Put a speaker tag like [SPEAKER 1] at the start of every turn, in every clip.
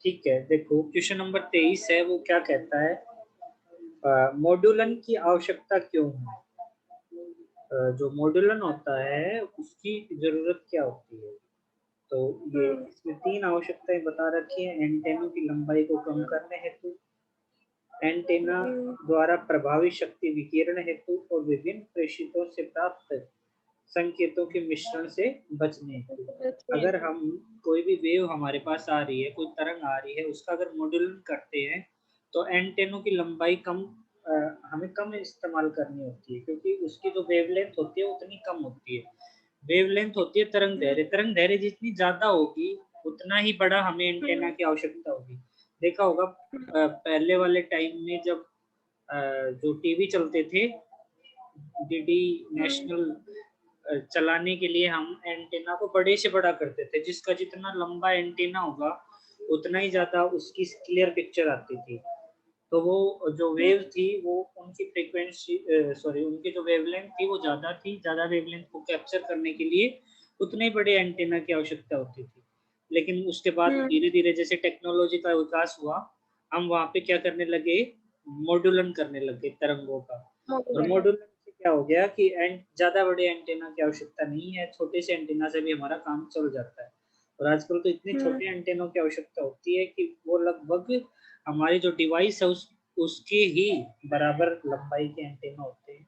[SPEAKER 1] ठीक है, देखो क्वेश्चन नंबर 23 है, वो क्या कहता है, मॉड्यूलन की आवश्यकता क्यों है? जो मॉड्यूलन होता है उसकी जरूरत क्या होती है? तो ये
[SPEAKER 2] हम्म
[SPEAKER 1] इसमें 3 आवश्यकताएं बता रखी हैं। एंटेनों की लंबाई को कम करने हेतु, एंटेना
[SPEAKER 2] हम्म
[SPEAKER 1] द्वारा प्रभावी शक्ति विकिरण हेतु और विभिन्न प्रेषितों से प्राप्त संकेतों के मिश्रण से बचने हेतु। अगर हम कोई भी वेव हमारे पास आ रही है, कोई तरंग आ रही है, उसका अगर मॉड्यूलन करते हैं तो एंटेनों की लंबाई कम हमें कम इस्तेमाल करनी होती है, क्योंकि उसकी जो वेवलेंथ होती है उतनी कम होती है। वेवलेंथ होती है तरंग दैर्ध्य जितनी ज्यादा होगी उतना ही बड़ा हमें एंटेना की आवश्यकता होगी। देखा होगा पहले वाले टाइम में जब जो टीवी चलते थे, डीडी नेशनल, चलाने के लिए हम एंटेना को बड़े से बड़ा करते थे, जिसका जितना लंबा एंटेना होगा उतना ही ज्यादा उसकी क्लियर पिक्चर आती थी। तो वो जो वेव थी वो उनकी फ्रीक्वेंसी, सॉरी, उनकी जो वेवलेंथ थी वो ज्यादा थी, ज्यादा वेवलेंथ को कैप्चर करने के लिए उतने ही बड़े एंटेना की आवश्यकता होती थी। लेकिन उसके बाद धीरे धीरे जैसे टेक्नोलॉजी का विकास हुआ, हम वहां पे क्या करने लगे, मॉड्यूलन करने लगे तरंगों का। और मॉड्यूलन से क्या हो गया कि ज्यादा बड़े एंटेना की आवश्यकता नहीं है, छोटे से एंटेना से भी हमारा काम चल जाता है। और आजकल तो इतने छोटे एंटेनों की आवश्यकता होती है कि वो लगभग हमारी जो डिवाइस है उसके ही बराबर लंबाई के एंटेना होते हैं।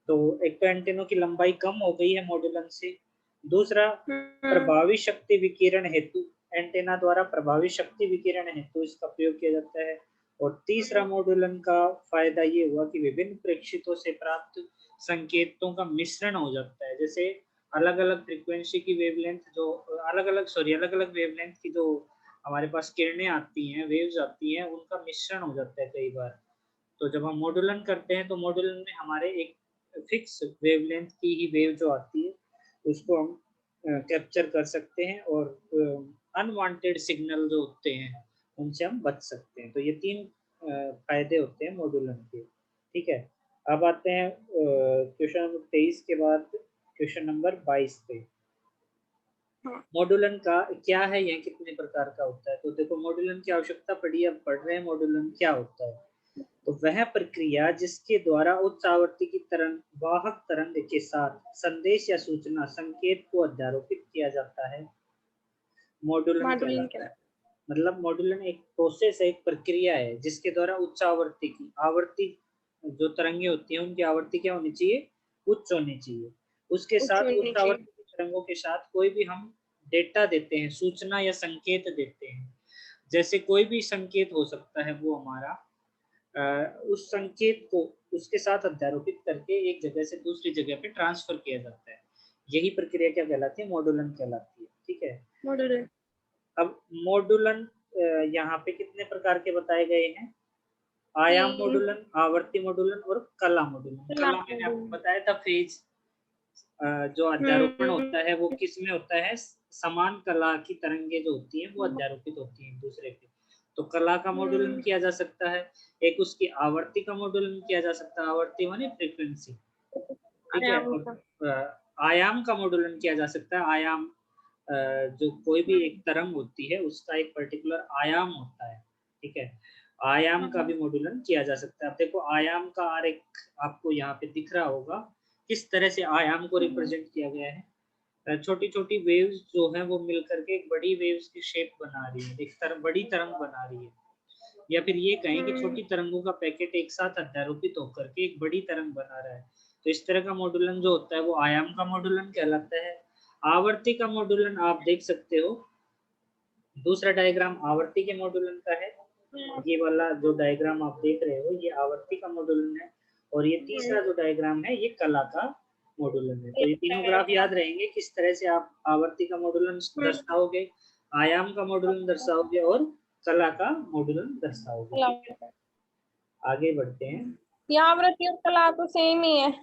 [SPEAKER 1] तो एक तो एंटेनों की लंबाई कम हो गई है मॉड्यूलन से। दूसरा, प्रभावी शक्ति विकिरण हेतु, एंटेना द्वारा प्रभावी शक्ति विकिरण हेतु इसका प्रयोग किया जाता है। और तीसरा मॉड्यूलन का फायदा ये हुआ कि विभिन्न प्रेक्षितों से प्राप्त संकेतों का मिश्रण हो जाता है। जैसे अलग अलग फ्रीक्वेंसी की वेवलेंथ, जो अलग अलग वेवलेंथ की जो हमारे पास किरणें आती हैं, वेव्स आती हैं, उनका मिश्रण हो जाता है कई बार। तो जब हम मॉड्यूलन करते हैं तो मॉड्यूलन में हमारे एक फिक्स वेवलेंथ की ही वेव जो आती है उसको हम कैप्चर कर सकते हैं, और अनवांटेड सिग्नल जो होते हैं उनसे हम बच सकते हैं। तो ये 3 फायदे होते हैं मॉड्यूलन के। ठीक है, अब आते हैं क्वेश्चन नंबर 23 के बाद क्वेश्चन नंबर 22 पे। मॉड्यूलन का क्या है, यह कितने प्रकार का होता है? तो देखो, मॉड्यूलन की आवश्यकता पड़ी, अब पढ़ रहे हैं मॉड्यूलन क्या होता है। तो वह प्रक्रिया जिसके द्वारा उच्च आवृत्ति की तरंग वाहक तरंग के साथ संदेश या सूचना संकेत को अध्यारोपित किया जाता है, मॉड्यूलन कहलाता है। मतलब मॉड्यूलन एक प्रोसेस है, एक प्रक्रिया है जिसके द्वारा उच्च आवृत्ति की आवृत्ति, जो तरंगे होती हैं उनकी आवृत्ति क्या होनी चाहिए, उच्च होनी चाहिए। उसके साथ उच्च आवृत्ति की तरंगों के साथ कोई भी हम डेटा देते हैं, सूचना या संकेत देते हैं। जैसे कोई भी संकेत हो सकता है, वो हमारा उस संकेत को उसके साथ अध्यारोपित करके एक जगह से दूसरी जगह पे ट्रांसफर किया जाता है। यही प्रक्रिया क्या कहलाती है, मॉड्यूलन कहलाती है। ठीक है, अब मॉड्यूलन यहाँ पे कितने प्रकार के बताए गए हैं, आयाम मॉड्यूलन, आवर्ती मॉड्यूलन और कला मॉड्यूलन। कला मैंने आपको बताया था, फेज जो अध्यारोपण होता है वो किस में होता है, समान कला की तरंगे जो होती हैं वो अध्यारोपित होती हैं दूसरे पे। तो कला का मॉड्यूलन किया जा सकता है। एक उसकी आवर्ती का मॉड्यूलन किया जा सकता है, आवर्ती माने फ्रीक्वेंसी। ठीक है, और आयाम का मॉड्यूलन किया जा सकता है। आयाम, जो कोई भी एक तरंग होती है उसका एक पर्टिकुलर आयाम होता है। ठीक है, आयाम का भी मॉड्यूलन किया जा सकता है। अब देखो, आयाम का आरेख आपको यहाँ पे दिख रहा होगा, किस तरह से आयाम को रिप्रेजेंट किया गया है। छोटी छोटी वेव्स जो है वो मिलकर के एक बड़ी वेव्स की शेप बना रही है, एक बड़ी तरंग बना रही है। या फिर ये कहें कि छोटी तरंगों का पैकेट एक साथ अध्यारोपित होकर के एक बड़ी तरंग बना रहा है। तो इस तरह का मॉड्यूलन जो होता है वो आयाम का मॉड्यूलन कहलाता है। आवर्ती का मॉड्यूलन आप देख सकते हो, दूसरा डायग्राम आवर्ती के मॉड्यूलन का है। ये वाला जो डायग्राम आप देख रहे हो ये आवर्ती का मॉड्यूलन है, और ये तीसरा जो डायग्राम है ये कला का मॉड्यूलन है। तो ये तीनों ग्राफ याद रहेंगे, किस तरह से आप आवर्ती का मॉड्यूलन दर्शाओगे, आयाम का मॉड्यूलन दर्शाओगे और कला का मॉड्यूलन दर्शाओगे। ठीक है, आगे बढ़ते हैं।
[SPEAKER 2] यहाँ व्रती और कला तो सेम ही है।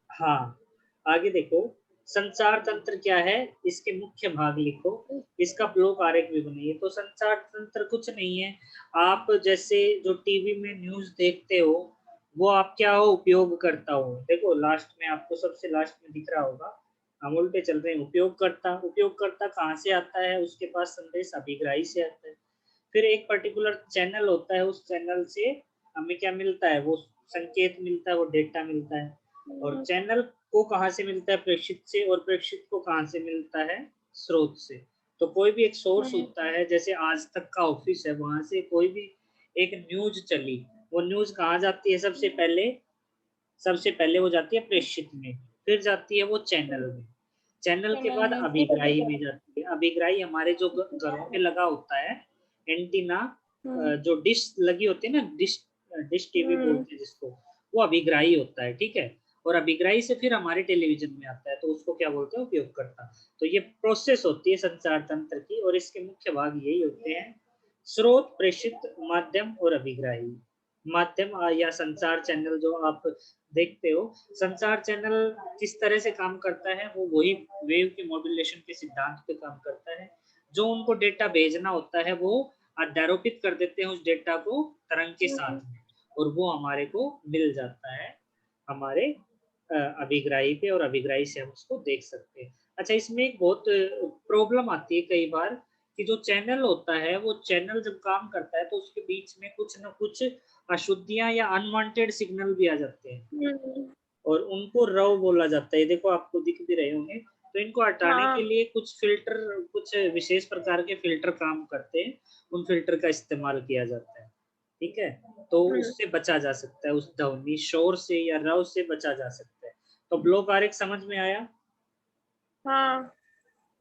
[SPEAKER 1] हाँ, आगे देखो, संचार तंत्र क्या है, इसके मुख्य भाग लिखो, इसका ब्लॉक आरेख भी बनाइए। तो संचार तंत्र कुछ नहीं है, आप जैसे जो टीवी में न्यूज देखते हो वो आप क्या हो, उपयोग करता हो। देखो लास्ट में आपको सबसे लास्ट में दिख रहा होगा, हम उल्टे चल रहे हैं, उपयोगकर्ता। उपयोगकर्ता कहाँ से आता है, उसके पास संदेश अभिग्राही से आता है। फिर एक पर्टिकुलर चैनल होता है, उस चैनल से हमें क्या मिलता है, वो संकेत मिलता है, वो डेटा मिलता है। और चैनल को कहाँ से मिलता है, प्रेषित से, और प्रेषित को कहाँ से मिलता है, स्रोत से। तो कोई भी एक सोर्स होता है, जैसे आज तक का ऑफिस है, वहां से कोई भी एक न्यूज चली, वो न्यूज कहाँ जाती है, सबसे पहले वो जाती है प्रेषित में, फिर जाती है वो चैनल में, चैनल के
[SPEAKER 2] चैनल
[SPEAKER 1] बाद
[SPEAKER 2] में फिर
[SPEAKER 1] अभिग्राही में जाती है। अभिग्राही हमारे जो घरों में लगा होता है एंटीना, जो डिश लगी होती है ना, डिश टीवी बोलते हैं जिसको, वो अभिग्राही होता है, ठीक है। और अभिग्राही से फिर हमारे टेलीविजन में आता है, तो उसको क्या बोलते हैं, उपयोगकर्ता। तो ये प्रोसेस होती है संचार तंत्र की, और इसके मुख्य भाग यही होते हैं, स्रोत, प्रेषित, माध्यम और अभिग्राही। माध्यम या संचार चैनल जो आप देखते हो, संचार चैनल किस तरह से काम करता है, वो वही वेव के मॉड्यूलेशन के सिद्धांत पे काम करता है। जो उनको डेटा भेजना होता है, वो अध्यारोपित कर देते हैं उस डेटा को तरंग के साथ में, और वो हमारे को मिल जाता है हमारे अभिग्राही पे, और अभिग्राही से हम उसको देख सकते हैं। अच्छा, इसमें एक बहुत प्रॉब्लम आती है कई बार, कि जो चैनल होता है, वो चैनल जब काम करता है तो उसके बीच में कुछ ना कुछ अशुद्धियां या अनवांटेड सिग्नल भी आ जाते हैं, और उनको रव बोला जाता है। देखो आपको दिख भी रहे होंगे। तो इनको हटाने के लिए कुछ फिल्टर, कुछ विशेष प्रकार के फिल्टर काम करते हैं, उन फिल्टर का इस्तेमाल किया जाता है, ठीक है। तो उससे बचा जा सकता है, उस ध्वनि शोर से या रव से बचा जा सकता है। तो ब्लॉक आरेख समझ में आया?
[SPEAKER 2] हाँ।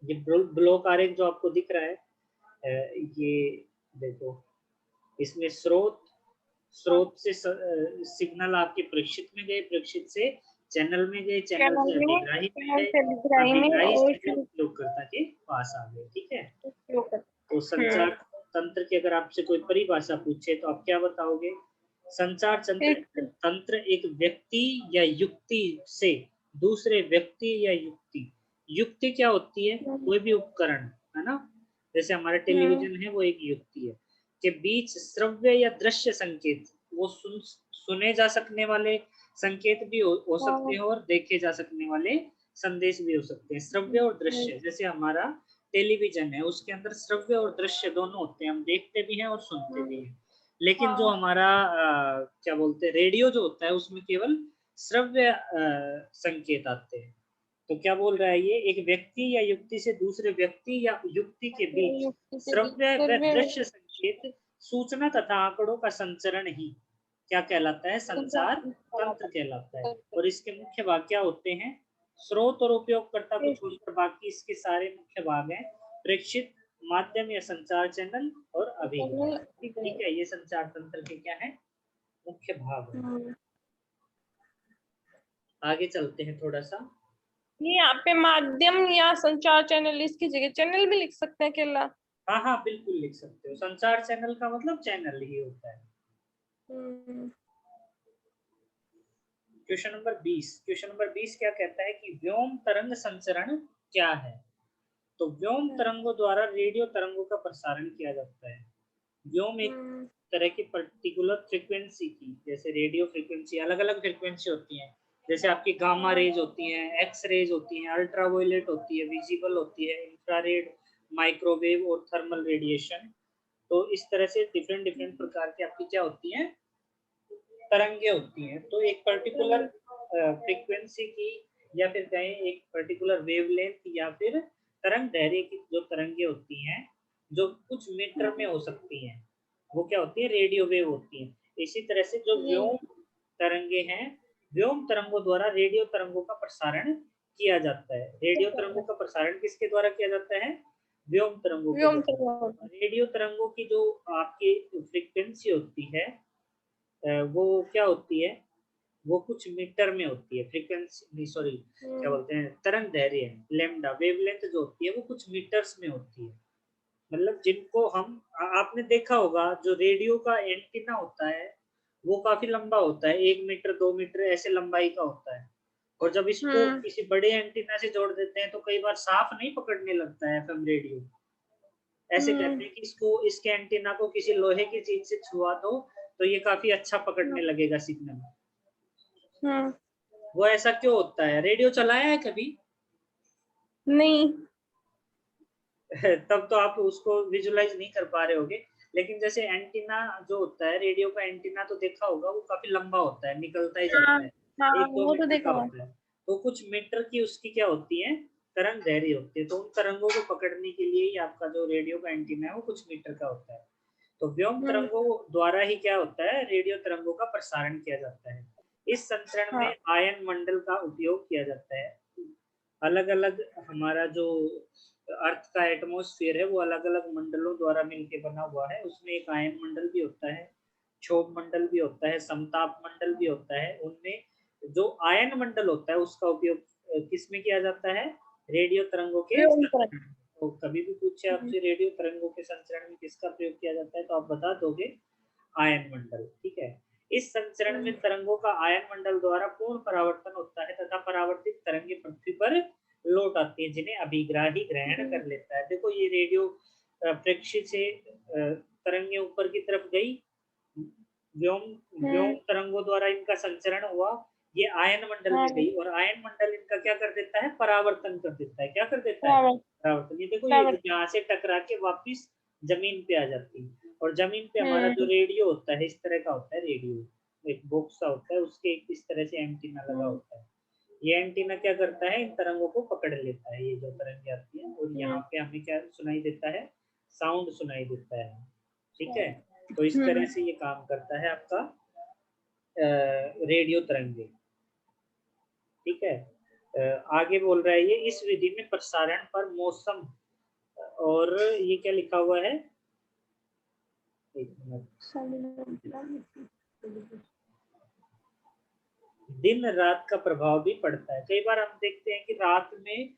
[SPEAKER 1] ये ब्लॉक आरेख जो आपको दिख रहा है, ये देखो, इसमें स्रोत से सिग्नल आपके प्रेषित में गए, प्रेषित से चैनल में गए, चैनल से अभिग्राही में गए, अभिग्राही से फिर उपयोगकर्ता के पास आ गए, ठीक है। तो संचार तंत्र की अगर आपसे कोई परिभाषा पूछे तो आप क्या बताओगे? संचार तंत्र एक व्यक्ति या युक्ति से दूसरे व्यक्ति या युक्ति क्या होती है, कोई भी उपकरण, है ना, जैसे हमारा टेलीविजन है, वो एक युक्ति है, के बीच श्रव्य या दृश्य संकेत, वो सुने जा सकने वाले संकेत भी हो सकते हैं, और देखे जा सकने वाले संदेश भी हो सकते हैं। श्रव्य और दृश्य, जैसे हमारा टेलीविजन है, उसके अंदर श्रव्य और दृश्य दोनों होते हैं, हम देखते भी हैं और सुनते भी हैं। लेकिन जो हमारा क्या बोलते हैं, रेडियो जो होता है, उसमें केवल श्रव्य संकेत आते हैं। तो क्या बोल रहा है ये, एक व्यक्ति या युक्ति से दूसरे व्यक्ति या युक्ति के बीच श्रव्य व दृश्य संकेत, सूचना तथा आंकड़ों का संचरण ही क्या कहलाता है, संचार तंत्र कहलाता है। और इसके मुख्य भाग क्या होते हैं, स्रोत और उपयोगकर्ता को छोड़कर बाकी इसके सारे मुख्य भाग हैं, प्रेषित, माध्यम या संचार चैनल और अभिग्राही, ठीक है। ये संचार तंत्र के क्या है, मुख्य भाग है। आगे चलते हैं थोड़ा सा।
[SPEAKER 2] ये यहाँ पे माध्यम या संचार चैनल, इसकी जगह चैनल भी लिख सकते हैं केला?
[SPEAKER 1] हाँ हाँ, बिल्कुल लिख सकते हो, संचार चैनल का मतलब चैनल ही होता है। क्वेश्चन नंबर 20 क्या कहता है कि व्योम तरंग संचरण क्या है? तो व्योम तरंगों द्वारा रेडियो तरंगों का प्रसारण किया जाता है। व्योम एक तरह की पर्टिकुलर फ्रीक्वेंसी की, जैसे रेडियो फ्रीक्वेंसी, अलग अलग फ्रीक्वेंसी होती हैं, जैसे आपकी गामा रेज होती हैं, एक्स रेज होती हैं, अल्ट्रावायलेट होती है, विजिबल होती है, इंफ्रारेड, माइक्रोवेव और थर्मल रेडिएशन। तो इस तरह से डिफरेंट डिफरेंट प्रकार की आपकी क्या होती हैं, तरंगे होती हैं। तो एक पर्टिकुलर फ्रीक्वेंसी की, या फिर कहें एक पर्टिकुलर वेवलेंथ, या फिर तरंग दैर्घ्य की जो तरंगे होती हैं, जो कुछ मीटर में हो सकती हैं, वो क्या होती है, रेडियो वेव होती हैं। इसी तरह से जो व्योम तरंगे हैं, व्योम तरंगों द्वारा रेडियो तरंगों का प्रसारण किया जाता है। रेडियो तरंगों का प्रसारण किसके द्वारा किया जाता है, व्योम तरंगों के द्वारा। रेडियो तरंगों की जो आपकी फ्रीक्वेंसी होती है, वो क्या होती है, वो कुछ मीटर में होती है, फ्रीक्वेंसी सॉरी क्या बोलते हैं, तरंग दैर्घ्य लैम्डा वेवलेंथ जो होती है, वो कुछ मीटर्स में होती है। मतलब जिनको हम आपने देखा होगा, जो रेडियो का एंटीना होता है, वो काफी लंबा होता है, 1 मीटर 2 मीटर ऐसे लंबाई का होता है। और जब इसको किसी बड़े एंटीना से जोड़ देते हैं, तो कई बार साफ नहीं पकड़ने लगता है एफएम रेडियो। ऐसे कहते हैं कि इसके एंटीना को किसी लोहे की चीज से छुआ दो, तो ये काफी अच्छा पकड़ने लगेगा सिग्नल। वो ऐसा क्यों होता है? रेडियो चलाया है कभी?
[SPEAKER 2] नहीं।
[SPEAKER 1] तब तो आप उसको विजुलाइज नहीं कर पा रहे होगे, लेकिन जैसे एंटीना जो होता है, रेडियो का एंटीना तो देखा होगा, वो काफी लंबा होता है, निकलता ही
[SPEAKER 2] हाँ
[SPEAKER 1] जाता है,
[SPEAKER 2] हाँ,
[SPEAKER 1] 1-2
[SPEAKER 2] वो तो
[SPEAKER 1] मीटर का
[SPEAKER 2] देखा हुआ है।
[SPEAKER 1] होता है। तो कुछ मीटर की उसकी क्या होती है, तरंग दैर्ध्य होती है, तो उन तरंगों को पकड़ने के लिए ही आपका जो रेडियो का एंटीना है वो कुछ मीटर का होता है। तो व्योम
[SPEAKER 2] हम्म।
[SPEAKER 1] तरंगों द्वारा ही क्या होता है, रेडियो तरंगों का प्रसारण किया जाता है। इस संचरण में
[SPEAKER 2] हाँ।
[SPEAKER 1] आयन मंडल का उपयोग किया जाता है। अलग-अलग हमारा जो अर्थ का एटमॉस्फेयर है वो अलग-अलग मंडलों द्वारा मिलके बना हुआ है। उसमें एक आयन मंडल भी होता है, क्षोभ मंडल भी होता है, समताप मंडल भी होता है। उनमें जो आयन मंडल होता है उसका उपयोग किसमें किया जाता है? रेडियो तरंगों के
[SPEAKER 2] व्योम तरंग।
[SPEAKER 1] संचरण में। तो कभी भी पूछे आपसे रेडियो तरंगों के संचरण में किसका प्रयोग किया जाता है तो आप बता दोगे आयन मंडल, ठीक है। इस संचरण में तरंगों का आयन मंडल द्वारा पूर्ण परावर्तन होता है तथा परावर्तित तरंगे पृथ्वी पर लौट आती है, जिन्हें अभिग्राही ग्रहण कर लेता है। देखो ये रेडियो प्रेक्षित से तरंगे ऊपर की तरफ गई, व्योम व्योम तरंगों द्वारा इनका संचरण हुआ, ये आयन मंडल में
[SPEAKER 2] हाँ।
[SPEAKER 1] गई और आयन मंडल इनका क्या कर देता है, परावर्तन कर देता है। क्या कर देता है?
[SPEAKER 2] बराबर।
[SPEAKER 1] परावर्तन। ये देखो, ये
[SPEAKER 2] बराबर।
[SPEAKER 1] यहाँ से टकरा के वापिस जमीन पे आ जाती है और जमीन पे हमारा जो
[SPEAKER 2] हम्म।
[SPEAKER 1] रेडियो होता है, इस तरह का होता है रेडियो, एक बॉक्स सा होता है, उसके एक इस तरह से एंटीना लगा
[SPEAKER 2] हम्म।
[SPEAKER 1] होता है। ये एंटीना क्या करता है, इन तरंगों को पकड़ लेता है, ये जो तरंगे आती हैं, और यहाँ पे हमें क्या सुनाई देता है, साउंड सुनाई देता है, ठीक है। तो इस तरह से ये काम करता है आपका रेडियो तरंगे, ठीक है। आगे बोल रहा है ये, इस विधि में प्रसारण पर मौसम, और ये क्या लिखा हुआ है, एक मिनट, दिन रात का प्रभाव भी पड़ता है। कई बार हम देखते हैं कि रात में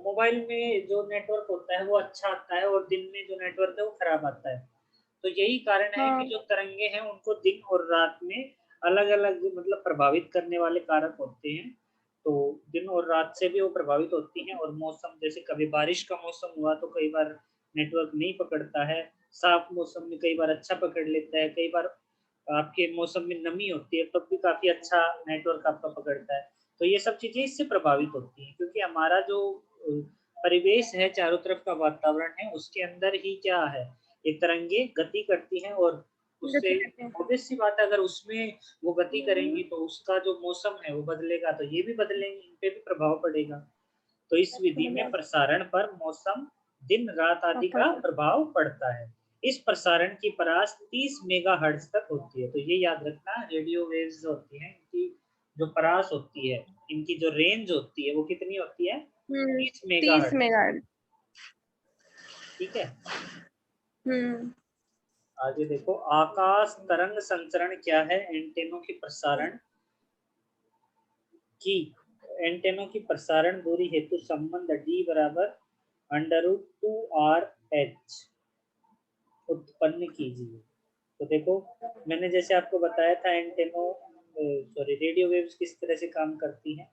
[SPEAKER 1] मोबाइल में जो नेटवर्क होता है वो अच्छा आता है और दिन में जो नेटवर्क है वो खराब आता है। तो यही कारण है कि
[SPEAKER 2] हाँ।
[SPEAKER 1] जो तरंगे हैं उनको दिन और रात में अलग-अलग मतलब प्रभावित करने वाले कारक होते हैं। तो दिन और रात से भी वो प्रभावित होती हैं, और मौसम, जैसे कभी बारिश का मौसम हुआ तो कई बार नेटवर्क नहीं पकड़ता है, साफ मौसम में कई बार अच्छा पकड़ लेता है, कई बार आपके मौसम में नमी होती है तब भी काफ़ी अच्छा नेटवर्क आपका पकड़ता है। तो ये सब चीज़ें इससे प्रभावित होती हैं, क्योंकि हमारा जो अ, परिवेश है, चारों तरफ का वातावरण है, उसके अंदर ही क्या है, ये तरंगे गति करती हैं, और उससे
[SPEAKER 2] गति करते हैं।
[SPEAKER 1] ऑब्वियस सी बात है, अगर उसमें वो गति करेंगी तो उसका जो मौसम है वो बदलेगा, तो ये भी बदलेंगी, इन पे भी प्रभाव पड़ेगा। तो इस विधि में प्रसारण पर मौसम, दिन रात आदि का प्रभाव पड़ता है। इस प्रसारण की परास 30 मेगाहर्ट्ज़ तक होती है। तो ये याद रखना, रेडियो वेव्स जो होती हैं, इनकी जो परास होती है, इनकी जो रेंज होती है, वो कितनी होती है? 30
[SPEAKER 2] 30
[SPEAKER 1] मेगाहर्ट्ज़,
[SPEAKER 2] मेगाहर्ट्ज़।
[SPEAKER 1] ठीक है।
[SPEAKER 2] हम्म।
[SPEAKER 1] आगे देखो, आकाश तरंग संचरण क्या है? एंटेनों की प्रसारण की एंटेनों की प्रसारण दूरी हेतु संबंध D बराबर √2RH उत्पन्न कीजिए। तो देखो, मैंने जैसे आपको बताया था एंटेनो सॉरी रेडियो वेव्स किस तरह से काम करती हैं।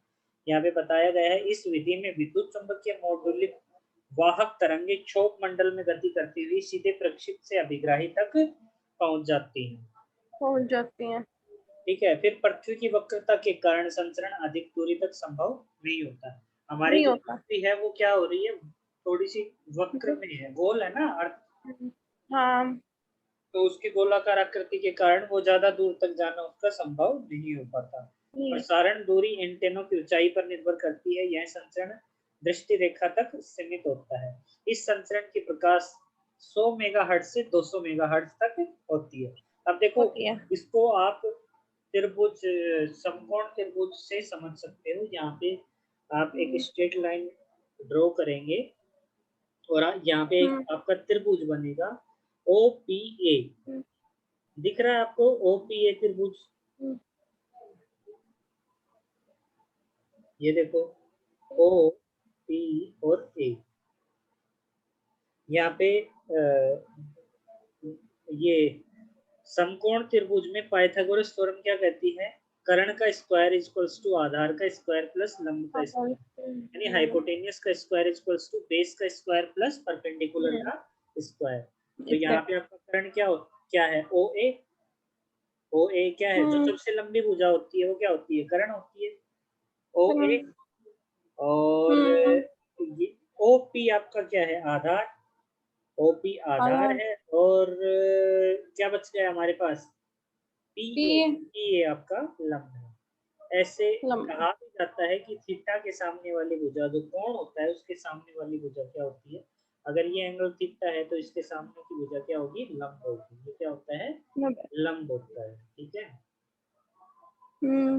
[SPEAKER 1] यहाँ पे बताया गया है, इस विधि में विद्युत चुम्बकीय मॉड्यूलित वाहक तरंगे क्षोभ मंडल में गति करती हुई सीधे प्रक्षिप्त से अभिग्राही तक पहुंच जाती हैं।
[SPEAKER 2] पहुंच जाती हैं।
[SPEAKER 1] ठीक है, फिर पृथ्वी की वक्रता के कारण संचरण अधिक दूरी तक संभव नहीं होता। हमारी
[SPEAKER 2] नहीं
[SPEAKER 1] जो
[SPEAKER 2] होता।
[SPEAKER 1] पृथ्वी है वो क्या हो रही है, थोड़ी सी वक्र
[SPEAKER 2] जो-
[SPEAKER 1] में है, गोल है ना अर्थ,
[SPEAKER 2] हाँ।
[SPEAKER 1] तो उसकी गोलाकार आकृति के कारण वो ज्यादा दूर तक जाना उसका संभव नहीं हो पाता।
[SPEAKER 2] नहीं।
[SPEAKER 1] प्रसारण दूरी एंटेनों की ऊंचाई पर निर्भर करती है, यह संचरण दृष्टि रेखा तक सीमित होता है। इस संचरण की प्रकाश 100 मेगाहर्ट्ज से 200 मेगाहर्ट्ज तक होती है। अब देखो,
[SPEAKER 2] होती है।
[SPEAKER 1] इसको आप त्रिभुज, समकोण त्रिभुज से समझ सकते हो। यहाँ पे आप एक स्ट्रेट लाइन ड्रॉ करेंगे और यहाँ पे एक आपका त्रिभुज बनेगा OPA, दिख रहा है आपको OPA त्रिभुज? ये देखो, O P और A, यहाँ पे ये समकोण त्रिभुज में पाइथागोरस थ्योरम क्या कहती है, कर्ण का स्क्वायर इक्वल्स टू आधार का स्क्वायर प्लस लंब का स्क्वायर, यानी हाइपोटेनियस का स्क्वायर इक्वल्स टू बेस का स्क्वायर प्लस परपेंडिकुलर का स्क्वायर। तो यहाँ पे आपका कर्ण क्या है, OA। OA क्या है, जो सबसे लंबी भुजा होती है वो क्या होती है, कर्ण होती है, OA। और ये OP आपका क्या है, आधार, OP आधार है, और क्या बच गया हमारे पास, पी
[SPEAKER 2] पी
[SPEAKER 1] ए आपका लंब है। ऐसे
[SPEAKER 2] लंब।
[SPEAKER 1] कहा भी जाता है कि थीटा के सामने वाली भुजा, जो कोण होता है उसके सामने वाली भुजा क्या होती है, अगर ये एंगल थीटा है तो इसके सामने की भुजा क्या होगी, लंब होगी। ये क्या होता है, लंब होता है। ठीक है,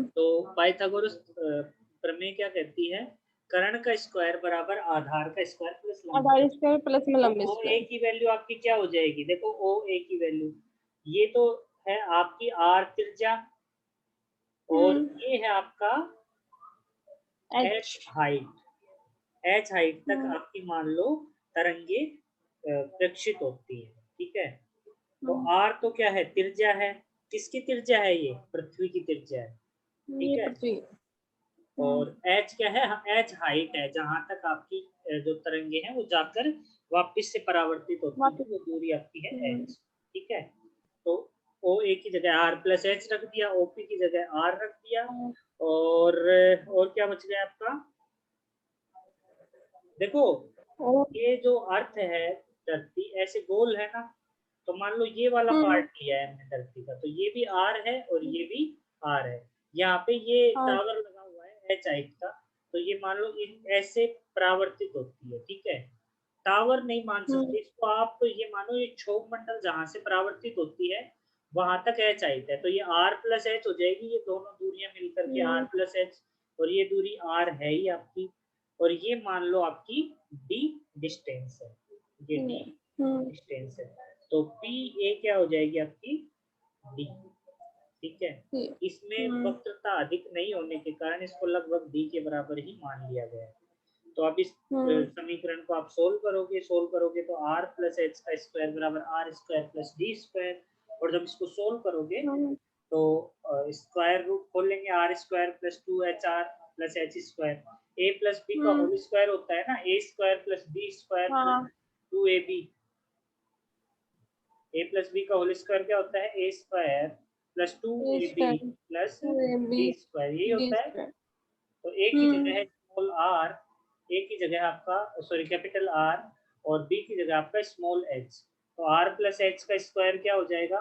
[SPEAKER 1] तो पाइथागोरस प्रमेय क्या कहती है, कर्ण का स्क्वायर बराबर आधार का स्क्वायर प्लस लंब
[SPEAKER 2] आधार
[SPEAKER 1] का
[SPEAKER 2] स्क्वायर प्लस में लंब
[SPEAKER 1] तो ओ ए
[SPEAKER 2] स्क्वायर।
[SPEAKER 1] की वैल्यू आपकी क्या हो जाएगी, देखो ओ ए की वैल्यू, ये तो है आपकी आर त्रिज्या, और ये है आपका एच हाइट। एच हाइट तक आपकी मान लो तरंगे प्रेक्षित होती है। ठीक है, तो आर तो क्या है, त्रिज्या है। किसकी त्रिज्या है, ये पृथ्वी की त्रिज्या है। ठीक
[SPEAKER 2] ये
[SPEAKER 1] है,
[SPEAKER 2] पृथ्वी।
[SPEAKER 1] और एच क्या है, एच हाइट है, जहां तक आपकी जो तरंगे हैं वो जाकर वापस से परावर्तित होती है, वो दूरी आपकी है एच। ठीक है, तो ओ ए की जगह आर प्लस एच रख दिया, ओपी की जगह आर रख दिया, और क्या बच गया आपका, देखो ये जो अर्थ है धरती ऐसे गोल है ना, तो मान लो ये वाला पार्ट लिया है हमने धरती का, तो ये भी आर है और ये भी आर है। यहाँ पे ये टावर लगा हुआ है एच हाइट का, तो ये मान लो ऐसे परावर्तित होती है। ठीक है, टावर नहीं मान सकते इसको आप, ये मानो ये क्षोभ मंडल जहां से परावर्तित होती है वहां तक एच हाइट है, तो ये आर प्लस एच हो जाएगी, ये दोनों दूरियां मिलकर के आर प्लस एच, और ये दूरी आर है ही आपकी, और ये मान लो आपकी डी डिस्टेंस है, ये डी डिस्टेंस है, तो पी ए क्या हो जाएगी आपकी, डी। ठीक है, इसमें वक्रता अधिक नहीं होने के कारण इसको लगभग डी के बराबर ही मान लिया गया है। तो आप इस समीकरण को आप सोल्व करोगे तो आर प्लस एच का स्क्वायर बराबर R square plus D square, और जब इसको सोल्व करोगे तो स्क्वायर रूट खोलेंगे, R square plus 2HR plus H square, A plus B का होल स्क्वायर होता है ना, A square plus B square plus 2AB, A plus B का होल स्क्वायर क्या होता है, A square plus 2AB plus B square, यही होता है। तो ए की जगह है स्मॉल आर, ए की जगह आपका सॉरी कैपिटल आर, और बी की जगह आपका स्मॉल एच, तो आर प्लस एच का स्क्वायर क्या हो जाएगा,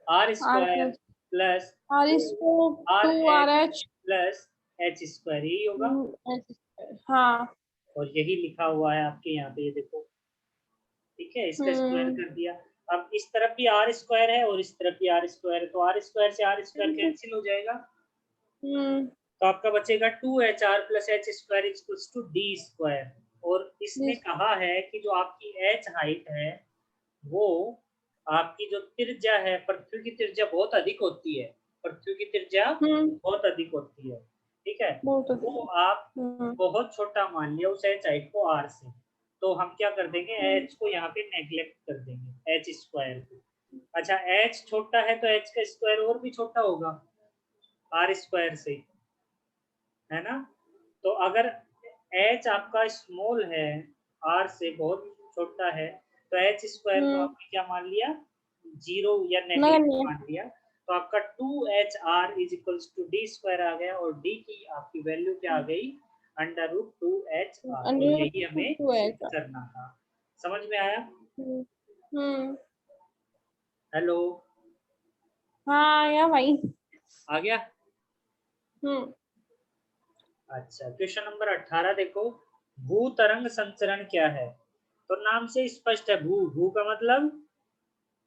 [SPEAKER 1] R square plus R H plus H square, यही होगा।
[SPEAKER 2] हाँ,
[SPEAKER 1] और यही लिखा हुआ है आपके यहाँ पे, ये देखो। ठीक है, इसका स्क्वायर कर दिया। अब इस तरफ भी आर स्क्वायर है और इस तरफ भी आर स्क्वायर है, तो आर स्क्वायर से आर स्क्वायर कैंसिल हो जाएगा, तो आपका बचेगा 2HR plus H square equals to D square. और इसने कहा है कि जो आपकी एच हाइट है वो आपकी जो त्रिज्या है, पृथ्वी की त्रिज्या बहुत अधिक होती है, पृथ्वी की त्रिज्या बहुत अधिक होती है। ठीक है, वो आप बहुत छोटा मान लिया उस एच हाइट को आर से, तो हम क्या कर देंगे, एच को यहाँ पे नेग्लेक्ट कर देंगे, एच स्क्वायर को। अच्छा, एच छोटा है तो एच का स्क्वायर और भी छोटा होगा आर स्क्वायर से, है ना। तो अगर एच आपका स्मॉल है, आर से बहुत छोटा है, तो एच स्क्वायर को आपने क्या मान लिया, जीरो या नेगेटिव मान लिया, तो आपका 2HR is equals to D square आ गया, और डी की आपकी वैल्यू क्या आ गई, अंडर रूट 2HR, और यही हमें सिद्ध करना था। समझ में आया? हेलो,
[SPEAKER 2] हाँ आया भाई,
[SPEAKER 1] आ गया। अच्छा, क्वेश्चन नंबर 18 देखो, भू तरंग संचरण क्या है, तो नाम से स्पष्ट है, भू, भू का मतलब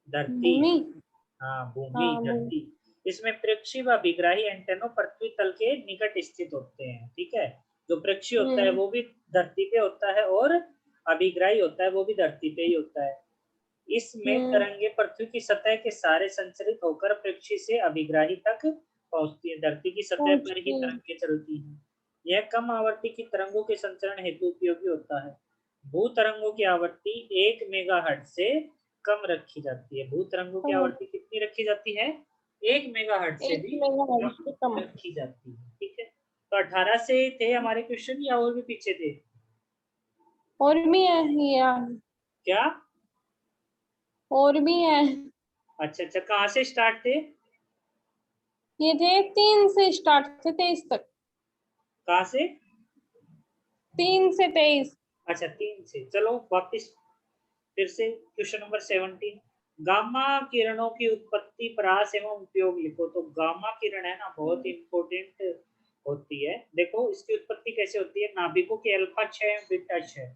[SPEAKER 1] धरती, हाँ भूमि, धरती। इसमें प्रक्षी व अभिग्राही एंटेनो पृथ्वी तल के निकट स्थित होते हैं। ठीक है, जो प्रक्षी होता है वो भी धरती पे होता है, और अभिग्राही होता है वो भी धरती पे ही होता है। इसमें तरंगे पृथ्वी की सतह के सारे संचरित होकर प्रक्षी से अभिग्राही तक पहुंचती है, धरती की सतह पर ही तरंगे चलती हैं। यह कम आवृत्ति की तरंगों के संचरण हेतु उपयोगी होता है। भू तरंगों की आवृत्ति 1 मेगाहर्ट्ज से कम रखी जाती है। भू तरंगों की आवृत्ति कितनी रखी जाती है, 1 मेगाहर्ट्ज से भी कम रखी जाती है। ठीक है, तो 18 से थे हमारे क्वेश्चन, या और भी पीछे थे?
[SPEAKER 2] और भी है या
[SPEAKER 1] क्या?
[SPEAKER 2] और भी है।
[SPEAKER 1] अच्छा अच्छा, कहाँ से स्टार्ट थे?
[SPEAKER 2] ये थे 3 से स्टार्ट थे 23 तक।
[SPEAKER 1] कहाँ से?
[SPEAKER 2] 3 से 23।
[SPEAKER 1] अच्छा, 3 से, चलो वापिस फिर से क्वेश्चन नंबर 17, गामा किरणों की उत्पत्ति, परास एवं उपयोग लिखो। तो गामा किरण है ना, बहुत इंपॉर्टेंट होती है। देखो इसकी उत्पत्ति कैसे होती है, नाभिकों के अल्फा 6 बीटा 6,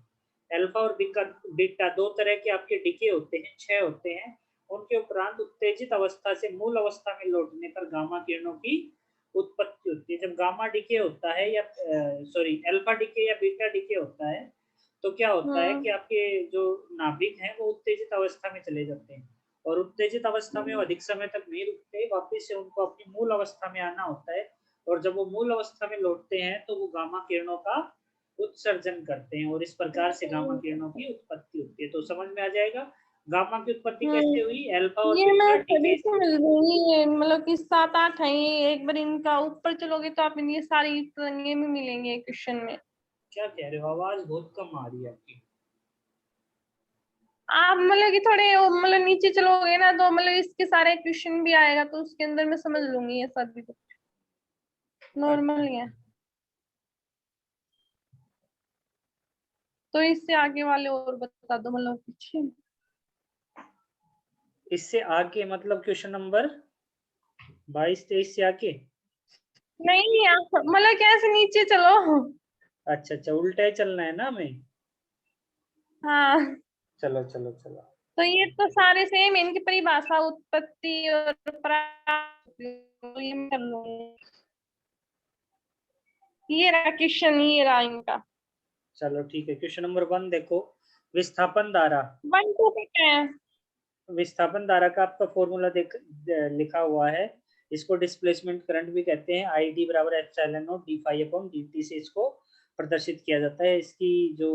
[SPEAKER 1] अल्फा और बीटा दो तरह के आपके डिके होते हैं, 6 होते हैं। उनके उपरांत उत्तेजित अवस्था से मूल अवस्था में लौटने पर गामा किरणों की उत्पत्ति होती है। जब गामा डिके होता है या सॉरी अल्फा डिके या बीटा डिके होता है, तो क्या होता है कि आपके जो नाभिक हैं वो उत्तेजित अवस्था में चले जाते हैं, और उत्तेजित अवस्था में वो अधिक समय तक नहीं रुकते, वापस से उनको अपनी मूल अवस्था में आना होता है। और जब वो मूल अवस्था में लौटते हैं तो वो गामा किरणों का उत्सर्जन करते हैं, और इस प्रकार से गामा किरणों की उत्पत्ति होती है। तो समझ में आ जाएगा गामा की उत्पत्ति कैसे हुई, अल्फा और
[SPEAKER 2] ये मैं
[SPEAKER 1] बीटा
[SPEAKER 2] सभी
[SPEAKER 1] डीके
[SPEAKER 2] से
[SPEAKER 1] से।
[SPEAKER 2] मिल रही है, मतलब कि 7-8 है ये। एक बार इनका ऊपर चलोगे तो आप ये सारी तरंगे में मिलेंगे क्वेश्चन में।
[SPEAKER 1] क्या कह रहे हो, आवाज बहुत कम आ रही है आपकी।
[SPEAKER 2] आप मतलब कि थोड़े मतलब नीचे चलोगे ना तो मतलब इसके सारे क्वेश्चन भी आएगा, तो उसके अंदर मैं समझ लूंगी ये सभी तो
[SPEAKER 1] अच्छा,
[SPEAKER 2] नॉर्मल ही है। तो इससे आगे वाले और बता दो, मतलब पीछे।
[SPEAKER 1] इससे आगे मतलब क्वेश्चन नंबर 22-23 से आगे।
[SPEAKER 2] नहीं मतलब कैसे नीचे चलो।
[SPEAKER 1] अच्छा अच्छा, उल्टा ही चलना है ना हमें।
[SPEAKER 2] हाँ,
[SPEAKER 1] चलो चलो चलो।
[SPEAKER 2] तो ये तो सारे सेम है, इनकी परिभाषा, उत्पत्ति और तो ये मैं कर लूंगी। ये रहा क्वेश्चन, ये रहा इनका।
[SPEAKER 1] चलो ठीक है, क्वेश्चन नंबर 1 देखो, विस्थापन धारा।
[SPEAKER 2] 1-2 पे क्या है?
[SPEAKER 1] विस्थापन धारा का आपका फॉर्मूला लिखा हुआ है। इसको डिस्प्लेसमेंट करंट भी कहते हैं। आई डी बराबर epsilon naught D phi upon D T से इसको प्रदर्शित किया जाता है। इसकी जो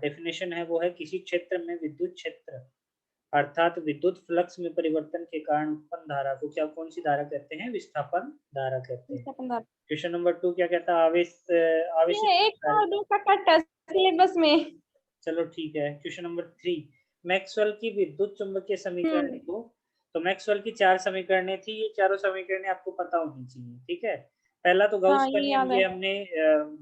[SPEAKER 1] डेफिनेशन है वो है, किसी क्षेत्र में विद्युत क्षेत्र अर्थात विद्युत फ्लक्स में परिवर्तन के कारण उत्पन्न धारा को क्या, कौन सी धारा कहते हैं, विस्थापन धारा कहते हैं।
[SPEAKER 2] इसका 15।
[SPEAKER 1] क्वेश्चन नंबर 2 क्या कहता है, आवेशित
[SPEAKER 2] ये 1 और 2 का कट है सिलेबस में।
[SPEAKER 1] चलो ठीक है। क्वेश्चन नंबर 3, मैक्सवेल की विद्युत चुंबकीय समीकरण
[SPEAKER 2] हम्म।
[SPEAKER 1] लिखो। तो मैक्सवेल की 4 समीकरणें थी, ये चारों समीकरणें आपको पता होनी चाहिए, ठीक है। पहला तो गाउस
[SPEAKER 2] हाँ,
[SPEAKER 1] का
[SPEAKER 2] ये
[SPEAKER 1] नियम,
[SPEAKER 2] याद है।
[SPEAKER 1] ये हमने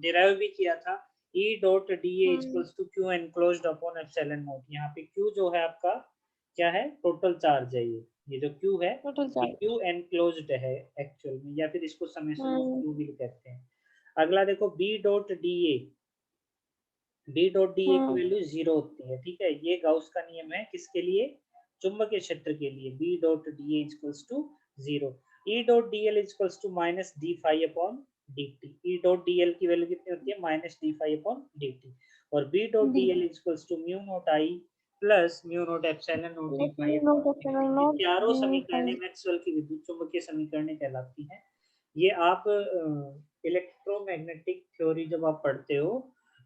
[SPEAKER 1] डिराइव भी किया था। E dot D A
[SPEAKER 2] hmm.
[SPEAKER 1] Equals to Q enclosed upon epsilon naught. यहाँ पे Q जो है आपका क्या है, टोटल चार्ज है। ये जो Q है,
[SPEAKER 2] टोटल
[SPEAKER 1] ये
[SPEAKER 2] चार्ज।
[SPEAKER 1] Q एनक्लोज्ड है एक्चुअल में, या फिर इसको समेशन ऑफ
[SPEAKER 2] हम्म।
[SPEAKER 1] Q भी कहते हैं। अगला देखो, B dot D A, B dot D A की
[SPEAKER 2] हम्म।
[SPEAKER 1] वैल्यू 0 होती है, ठीक है। ये गाउस का नियम है, किसके लिए, चुंबकीय क्षेत्र के लिए। B dot D A equals to 0। E dot D L equals to minus D phi upon D T. E dot D L की वैल्यू कितनी होती है, minus D phi upon D T. और B dot
[SPEAKER 2] D
[SPEAKER 1] D L equals to mu naught I plus mu naught epsilon naught D phi upon
[SPEAKER 2] naught
[SPEAKER 1] D
[SPEAKER 2] epsilon
[SPEAKER 1] T. ये
[SPEAKER 2] नॉट
[SPEAKER 1] चारों
[SPEAKER 2] डी
[SPEAKER 1] समीकरणें
[SPEAKER 2] फाई।
[SPEAKER 1] मैक्सवेल की विद्युत चुंबकीय समीकरणें कहलाती हैं। ये आप इलेक्ट्रोमैग्नेटिक थ्योरी जब आप पढ़ते हो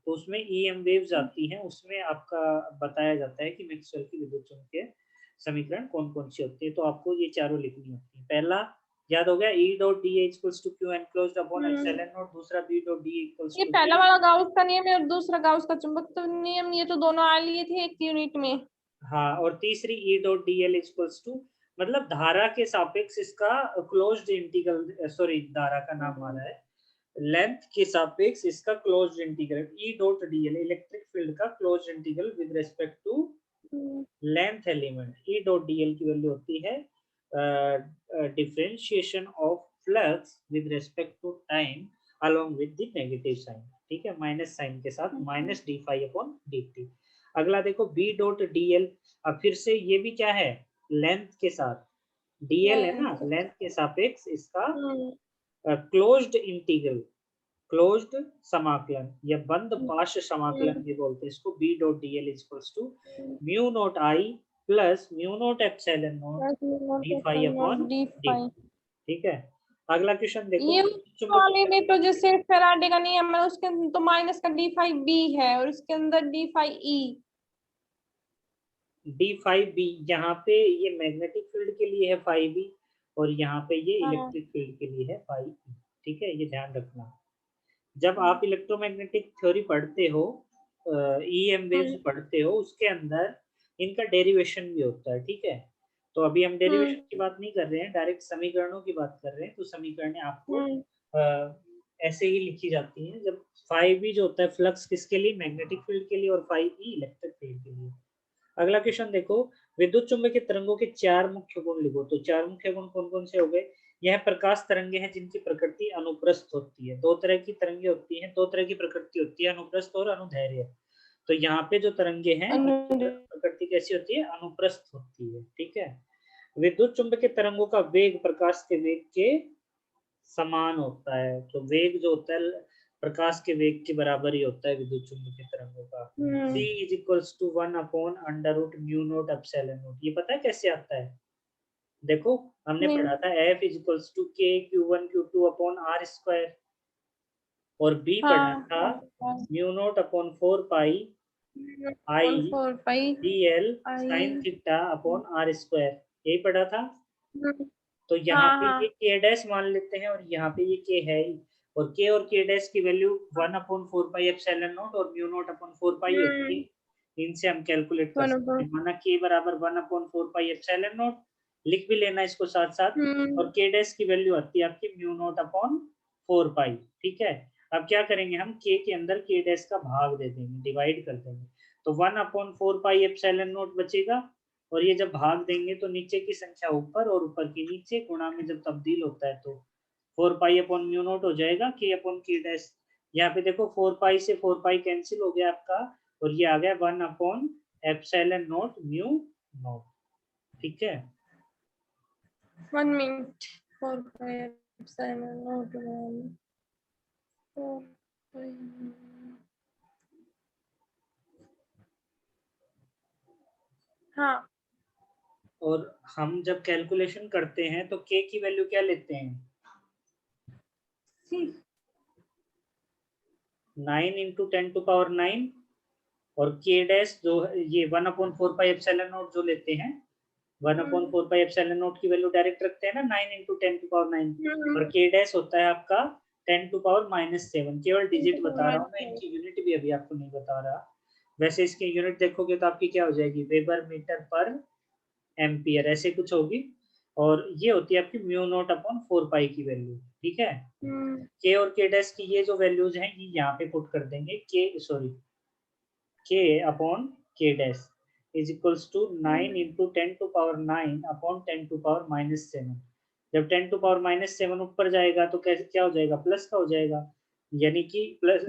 [SPEAKER 1] तो उसमें ईएम वेव्स आती हैं, उसमें आपका बताया जाता है कि मैक्सवेल की विद्युत चुंबकीय समीकरण कौन कौन सी होती है। तो आपको ये चारों लिखनी होती है। पहला याद हो गया, E dot D equals to Q enclosed upon
[SPEAKER 2] hmm.
[SPEAKER 1] Epsilon naught. दूसरा बी डॉट डी इक्वल्स
[SPEAKER 2] ये
[SPEAKER 1] टू
[SPEAKER 2] पहला
[SPEAKER 1] 0।
[SPEAKER 2] वाला गाउस का नियम है और दूसरा गाउस का चुंबकत्व नियम, ये तो दोनों आ लिए थे एक यूनिट में।
[SPEAKER 1] हाँ, और तीसरी E dot D L equals to, मतलब धारा के सापेक्ष इसका क्लोज्ड इंटीग्रल, सॉरी धारा का नाम आ रहा है, लेंथ के सापेक्ष इसका closed integral. E dot D L electric field का closed integral with respect to length element. E dot D L की वैल्यू होती है differentiation of flux with respect to time along with the negative sign, ठीक है, minus sign के साथ, minus D phi upon D T. अगला देखो, B dot D L, अब फिर से ये भी क्या है, लेंथ के साथ, डीएल है ना,
[SPEAKER 2] लेंथ।
[SPEAKER 1] लेंथ के सापेक्ष इसका क्लोज्ड इंटीग्रल, क्लोज्ड समाकलन या बंद पाश समाकलन भी बोलते हैं इसको। B dot D L equals to mu naught I plus mu naught epsilon naught D phi upon
[SPEAKER 2] D
[SPEAKER 1] D.
[SPEAKER 2] Phi.
[SPEAKER 1] ठीक है। अगला क्वेश्चन देखो,
[SPEAKER 2] ये
[SPEAKER 1] चुंबकीय
[SPEAKER 2] वाले में तो जैसे फैराडे का नियम है, उसके अंदर तो माइनस का डी फाई बी है और उसके अंदर D phi E.
[SPEAKER 1] D phi B, यहाँ पे ये मैग्नेटिक फील्ड के लिए है फाई बी, और यहाँ पे ये
[SPEAKER 2] हाँ।
[SPEAKER 1] इलेक्ट्रिक फील्ड के लिए है फाई ई, ठीक है, ये ध्यान रखना। जब आप इलेक्ट्रोमैग्नेटिक थ्योरी पढ़ते हो, ईएम वेव्स पढ़ते हो, उसके अंदर इनका डेरिवेशन भी होता है, ठीक है। तो अभी हम डेरिवेशन की बात नहीं कर रहे हैं, डायरेक्ट समीकरणों की बात कर रहे हैं। तो समीकरणें आपको ऐसे ही लिखी जाती हैं। जब फाई बी जो होता है फ्लक्स किसके लिए, मैग्नेटिक फील्ड के लिए, और फाई ई इलेक्ट्रिक फील्ड के लिए। अगला क्वेश्चन देखो, विद्युत चुम्बकीय तरंगों के 4 मुख्य गुण लिखो। तो 4 मुख्य गुण कौन-कौन से हो गए? यह प्रकाश तरंगे हैं जिनकी प्रकृति अनुप्रस्थ होती है। 2 तरह की तरंगे होती हैं, 2 तरह की प्रकृति होती है, अनुप्रस्थ और अनुदैर्घ्य। तो यहाँ पे जो तरंगे हैं, इनकी प्रकृति कैसी होती है? अनुप्रस्थ होती है, ठीक है? विद्युत चुम्बकीय तरंगों का वेग प्रकाश के वेग के समान होता है। तो वेग जो होता है प्रकाश के वेग के बराबर ही होता है विद्युत चुम्बकीय तरंगों का। C is equals to 1 upon under root mu naught epsilon naught। ये पता है कैसे आता है? देखो हमने
[SPEAKER 2] नहीं
[SPEAKER 1] पढ़ा था F is equals to K Q1 Q2 upon R square और B पढ़ा था
[SPEAKER 2] हाँ
[SPEAKER 1] mu naught upon 4 pi I
[SPEAKER 2] 4 pi
[SPEAKER 1] dl
[SPEAKER 2] I
[SPEAKER 1] sin theta upon R square। यही पढ़ा था। तो यहाँ
[SPEAKER 2] हाँ
[SPEAKER 1] पे
[SPEAKER 2] हाँ
[SPEAKER 1] ये k डैश मान लेते हैं और यहाँ पे ये k है ही और k और k डैश की value 1 upon 4 pi epsilon naught और म्यू नॉट अपॉन 4 पाई होती है। इनसे हम कैलकुलेट कर सकते हैं। माना k बराबर 1 अपॉन 4 पाई एप्सिलॉन नॉट, लिख भी लेना इसको साथ साथ, और k डैश की वैल्यू आती है आपकी म्यू नॉट अपॉन 4 पाई। ठीक है, अब क्या करेंगे हम k के अंदर k डैश का भाग दे देंगे, डिवाइड कर देंगे। तो 1 अपॉन 4 पाई एप्सिलॉन नॉट बचेगा और ये जब भाग देंगे तो नीचे की संख्या ऊपर और ऊपर की नीचे, गुणा में जब तब्दील होता है तो 4 पाई अपॉन म्यू नॉट हो जाएगा k अपॉन k डैश। यहाँ पे देखो 4 पाई से 4 पाई कैंसिल हो गया आपका और ये आ गया 1 upon epsilon not mu naught. ठीक है,
[SPEAKER 2] 1 मिनट 4 पाई एप्सिलॉन नॉट 4 पाई हाँ
[SPEAKER 1] और हम जब कैलकुलेशन करते हैं तो k की वैल्यू क्या लेते हैं? 9 इंटू 10 टू पावर 9 और k डैश जो ये 1 अपॉन 4 पाई एप्सिलॉन नॉट जो लेते हैं 1 अपॉन 4 पाई एप्सिलॉन नॉट की वैल्यू डायरेक्ट रखते हैं ना 9 इंटू 10 टू पावर 9 और k डैश होता है आपका 10 टू पावर -7। केवल डिजिट बता रहा हूँ मैं, इनकी यूनिट भी अभी आपको नहीं बता रहा। वैसे इसकी यूनिट देखोगे तो आपकी क्या हो जाएगी? वेबर मीटर पर एम्पियर ऐसे कुछ होगी और ये होती है आपकी म्यू नॉट अपॉन 4 पाई की वैल्यू। ठीक है, k और k डैश की ये जो वैल्यूज हैं ये यहाँ पे पुट कर देंगे। k upon k dash is equals to 9 into 10 to power 9 upon 10 to power -7। जब 10 टू पावर -7 ऊपर जाएगा तो कैसे क्या हो जाएगा? प्लस का हो जाएगा, यानी कि प्लस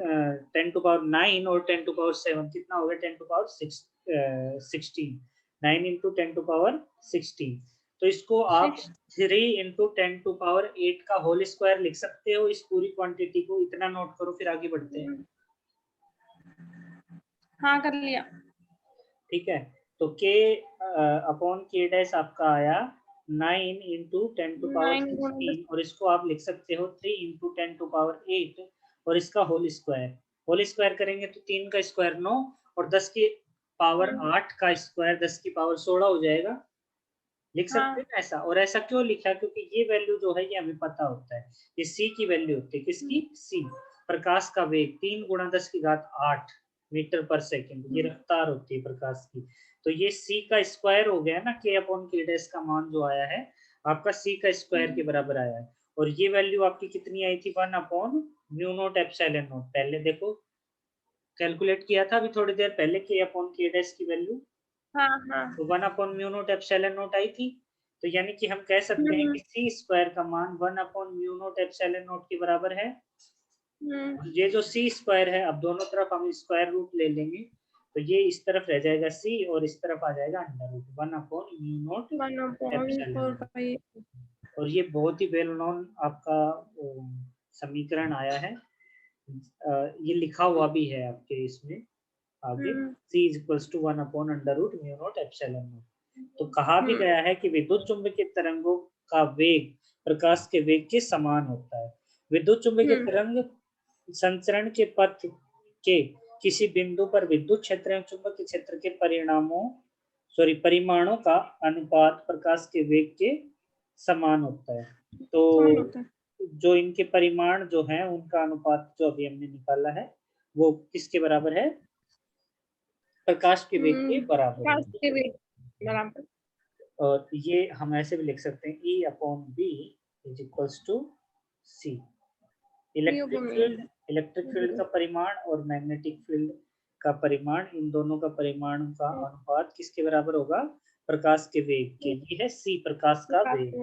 [SPEAKER 1] 10 टू पावर 9 और 10 टू पावर 7 कितना हो गया? 10 to power 16। 9 into 10 to power 16। तो इसको आप 3 इंटू 10 टू पावर 8 का होल स्क्वायर लिख सकते हो। इस पूरी क्वांटिटी को इतना नोट करो, फिर आगे बढ़ते हैं।
[SPEAKER 2] हाँ कर लिया।
[SPEAKER 1] ठीक है, तो k अपॉन k डैश आपका आया 9 इंटू 10 टू पावर 16 और इसको आप लिख सकते हो 3 इंटू 10 टू पावर 8 और इसका होल स्क्वायर। होल स्क्वायर करेंगे तो 3 का स्क्वायर 9 और 10 की पावर 8 का स्क्वायर 10 की पावर 16 हो जाएगा। लिख सकते हैं ना ऐसा। और ऐसा क्यों लिखा? क्योंकि ये वैल्यू जो है ये हमें पता होता है, ये c की वैल्यू होती है। किसकी? c। प्रकाश का वेग 3 गुणा 10 की घात 8 मीटर पर सेकंड, ये रफ्तार होती है प्रकाश की। तो ये c का स्क्वायर हो गया ना, k अपॉन k डैश का मान जो आया है आपका c का स्क्वायर के बराबर आया है। और ये वैल्यू आपकी कितनी आई थी? 1 upon mu naught epsilon not. पहले देखो कैलकुलेट किया था अभी थोड़ी देर पहले k अपॉन k डैश की वैल्यू, तो 1 upon mu naught epsilon naught I थी। तो यानी कि हम कह सकते हैं कि सी स्क्वायर का मान 1 upon mu naught epsilon not के बराबर है। ये जो सी स्क्वायर है, अब दोनों तरफ हम स्क्वायर रूट ले लेंगे तो ये इस तरफ रह जाएगा सी और इस तरफ आ जाएगा under root 1 upon mu naught epsilon naught. और ये बहुत ही वेल नोन आपका समीकरण आया है। ये लिखा हुआ भी है आपके इसमें आगे, c is equals to 1 upon under root mu naught epsilon naught। तो कहा भी गया है कि विद्युत चुंबकीय तरंगों का वेग प्रकाश के वेग के समान होता है। विद्युत चुंबकीय तरंग संचरण के पथ के किसी बिंदु पर विद्युत क्षेत्र एवं चुंबकीय क्षेत्र के परिमाणों का अनुपात प्रकाश के वेग के समान होता है। तो जो इनके परिमाण जो है उनका अनुपात जो अभी हमने निकाला है वो किसके बराबर है? प्रकाश के वेग के बराबर है। और ये हम ऐसे भी लिख सकते हैं E upon B is equals to C. Electric field का परिमाण और मैग्नेटिक फील्ड का परिमाण, इन दोनों का परिमाण का अनुपात किसके बराबर होगा? प्रकाश के वेग के। ये है c, प्रकाश का वेग,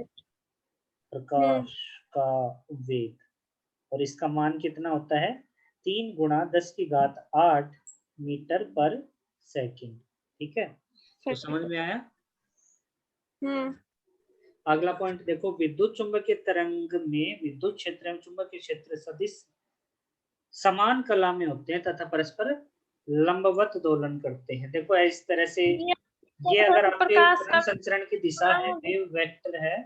[SPEAKER 1] प्रकाश का वेग। और इसका मान कितना होता है? 3 गुणा 10 की घात 8 मीटर पर सेकंड। ठीक है, तो समझ में आया? अगला पॉइंट देखो, विद्युत चुंबकीय तरंग में विद्युत क्षेत्र एवं चुंबकीय क्षेत्र सदिश समान कला में होते हैं तथा परस्पर लंबवत दोलन करते हैं। देखो इस तरह से, ये अगर आपके तरंग संचरण की दिशा है, वेव वेक्टर है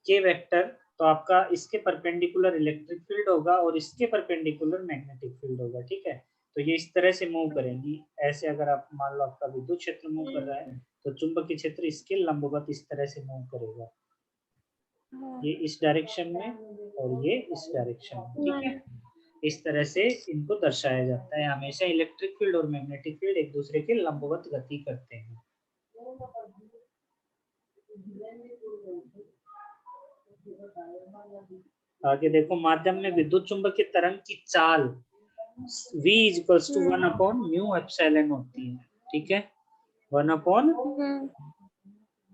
[SPEAKER 1] के वेक्टर, तो आपका इसके परपेंडिकुलर इलेक्ट्रिक फील्ड होगा और इसके परपेंडिकुलर मैग्नेटिक फील्ड होगा। ठीक है, तो ये इस तरह से मूव करेंगी। ऐसे अगर आप मान लो आपका विद्युत क्षेत्र मूव कर रहा है तो चुंबकीय क्षेत्र इसके लंबवत इस तरह से मूव करेगा, ये इस डायरेक्शन में और ये इस डायरेक्शन में। ठीक है, इस तरह से इनको दर्शाया जाता है। हमेशा इलेक्ट्रिक फील्ड और मैग्नेटिक फील्ड एक दूसरे के लंबवत गति करते हैं। आगे देखो, माध्यम में विद्युत चुंबकीय तरंग की चाल v equals to 1 upon mu epsilon होती है। ठीक है, 1 upon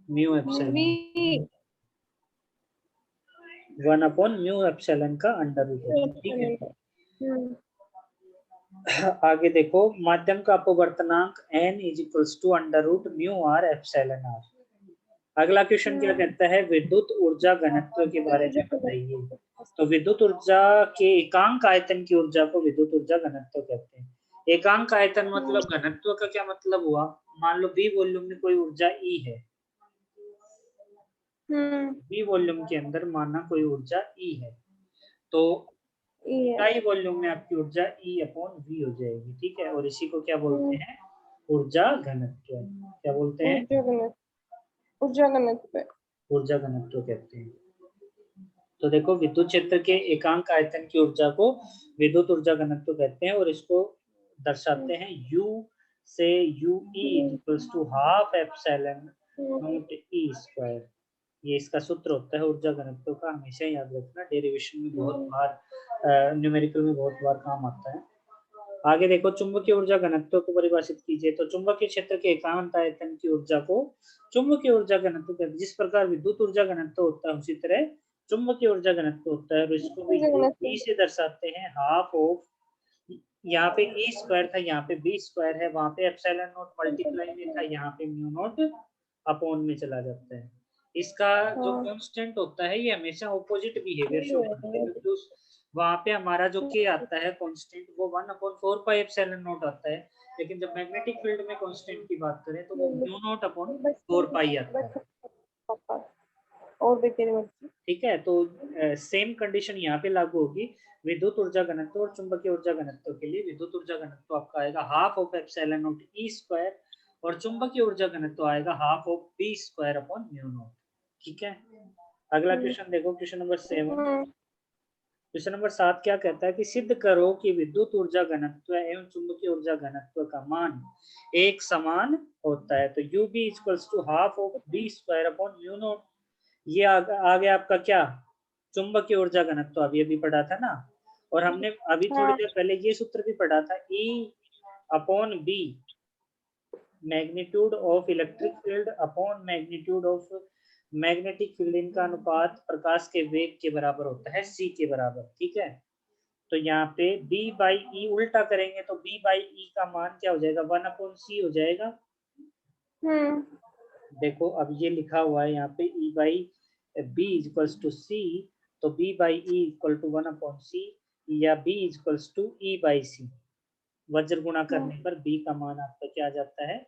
[SPEAKER 1] mu epsilon, 1 upon mu epsilon का अंडर रूट होता है। ठीक है, आगे देखो, माध्यम का अपवर्तनांक n is equals to under root mu R epsilon R. अगला क्वेश्चन क्या कहता है? विद्युत ऊर्जा घनत्व के बारे में बताइए। तो विद्युत ऊर्जा के एकांक आयतन की ऊर्जा को विद्युत ऊर्जा घनत्व कहते हैं। एकांक आयतन मतलब घनत्व का क्या मतलब हुआ? मान लो बी वॉल्यूम में कोई ऊर्जा ई है, बी वॉल्यूम के अंदर माना कोई ऊर्जा ई है, तो इकाई वॉल्यूम में आपकी ऊर्जा ई अपॉन वी हो जाएगी। ठीक है, और इसी को क्या बोलते हैं? ऊर्जा घनत्व। क्या बोलते हैं?
[SPEAKER 2] ऊर्जा घनत्व,
[SPEAKER 1] ऊर्जा घनत्व कहते हैं। तो देखो, विद्युत क्षेत्र के एकांक आयतन की ऊर्जा को विद्युत ऊर्जा घनत्व कहते हैं और इसको दर्शाते हैं U से UE equals to half epsilon naught E square. ये इसका सूत्र होता है ऊर्जा घनत्व का, हमेशा याद रखना, डेरिवेशन में बहुत बार, न्यूमेरिकल में बहुत बार काम आता है। आगे देखो, चुंबकीय ऊर्जा घनत्व को परिभाषित कीजिए। तो चुंबकीय क्षेत्र के एकांक आयतन की ऊर्जा को चुंबकीय ऊर्जा घनत्व कहते हैं। जिस प्रकार विद्युत ऊर्जा घनत्व होता है उसी तरह चुंबकीय ऊर्जा घनत्व होता है, और इसको भी E से दर्शाते हैं, हाफ ऑफ, यहाँ पे E स्क्वायर था, यहाँ पे B स्क्वायर है, वहां पे एप्सिलॉन नॉट मल्टीप्लाई में था, यहाँ पे म्यू नॉट अपॉन में चला जाता है। इसका जो कांस्टेंट होता है ये हमेशा ऑपोजिट बिहेवियर शो करता है, क्योंकि वहां पे हमारा जो के आता है कांस्टेंट वो 1/4 पाई एप्सिलॉन नॉट आता है, लेकिन जब मैग्नेटिक फील्ड में कांस्टेंट की बात करें तो वो म्यू नॉट अपॉन 4 पाई आता है।
[SPEAKER 2] और देखिए,
[SPEAKER 1] ठीक है, तो सेम कंडीशन यहाँ पे लागू होगी। विद्युत ऊर्जा घनत्व और चुंबकीय ऊर्जा घनत्व के लिए विद्युत ऊर्जा घनत्व आपका आएगा half of epsilon naught E square, और चुंबकीय ऊर्जा घनत्व आएगा half of B square upon mu naught. ठीक है, अगला क्वेश्चन देखो, क्वेश्चन नंबर 7। क्वेश्चन नंबर 7 क्या कहता है कि सिद्ध करो कि विद्युत ऊर्जा घनत्व एवं चुंबकीय ऊर्जा घनत्व का मान एक समान होता है। तो U B equals to half of B square upon mu naught. ये आ गया आपका क्या? चुंबकीय ऊर्जा घनत्व अभी अभी पढ़ा था ना, और हमने अभी थोड़ी देर पहले ये सूत्र भी पढ़ा था, E upon B, magnitude of electric field upon magnitude of magnetic field, इनका अनुपात प्रकाश के वेग के बराबर होता है, c के बराबर। ठीक है, तो यहाँ पे b बाई ई उल्टा करेंगे तो b बाई ई का मान क्या हो जाएगा? 1 अपॉन सी हो जाएगा। देखो अब ये लिखा हुआ है यहाँ पे e by B equals to C, तो b by E equal to 1 upon C, या b equals to e by C. वज्र गुणा करने पर b का मान आपका क्या आ जाता है?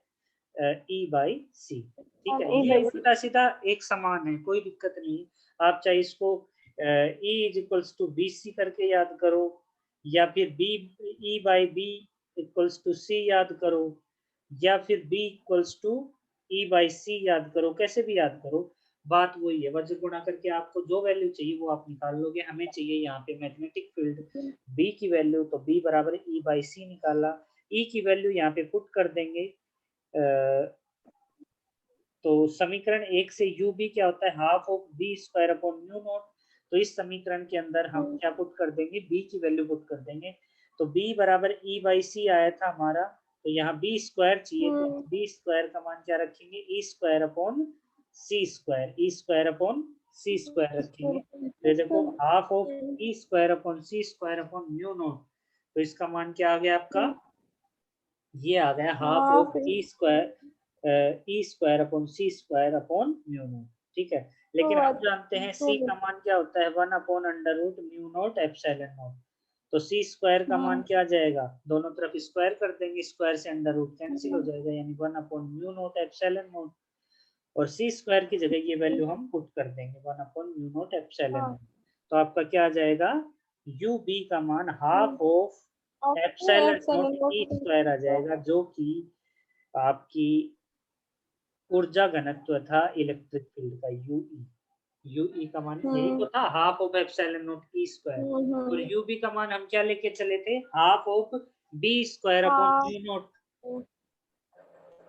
[SPEAKER 1] E बाई सी। ठीक है, ये उल्टा सीधा एक समान है, कोई दिक्कत नहीं। आप चाहे इसको E equals to B C करके याद करो, या फिर b E by B equals to C याद करो, या फिर b equals to E by C याद करो, कैसे भी याद करो, बात वही है। वज्र गुणा करके आपको जो वैल्यू चाहिए वो आप निकाल लोगे। हमें चाहिए यहाँ पे मैग्नेटिक फील्ड B की वैल्यू, तो B बराबर E बाई सी निकाला, E की वैल्यू यहाँ पे पुट कर देंगे। तो समीकरण 1 से यू बी क्या होता है? Half of B square upon mu naught. तो इस समीकरण के अंदर हम क्या पुट कर देंगे? बी की वैल्यू पुट कर देंगे। तो बी बराबर ई बाई सी आया था हमारा तो यहाँ बी स्क्वायर चाहिए, तो बी स्क्वायर का मान क्या रखेंगे, E square upon C square, E square upon C square रखेंगे। तो देखो half of E square upon C square upon mu naught, तो इसका मान क्या आ गया आपका, ये आ गया half of E square upon C square upon mu naught. ठीक है, लेकिन हम जानते हैं सी का मान क्या होता है, 1 upon under root mu naught epsilon naught. तो सी स्क्वायर का मान क्या आ जाएगा, दोनों तरफ स्क्वायर कर देंगे, स्क्वायर से अंडर रूट कैंसिल हो जाएगा, यानी 1 upon mu naught epsilon naught, और सी स्क्वायर की जगह ये वैल्यू हम पुट कर देंगे 1 upon mu naught epsilon naught. तो आपका क्या आ जाएगा, यू बी का मान half of epsilon naught E square आ जाएगा, जो कि आपकी ऊर्जा घनत्व था इलेक्ट्रिक फील्ड का, यूई। यूई का मान यही तो था, half of epsilon naught E square, और यूबी का मान हम क्या लेके चले थे, half of B square upon mu naught.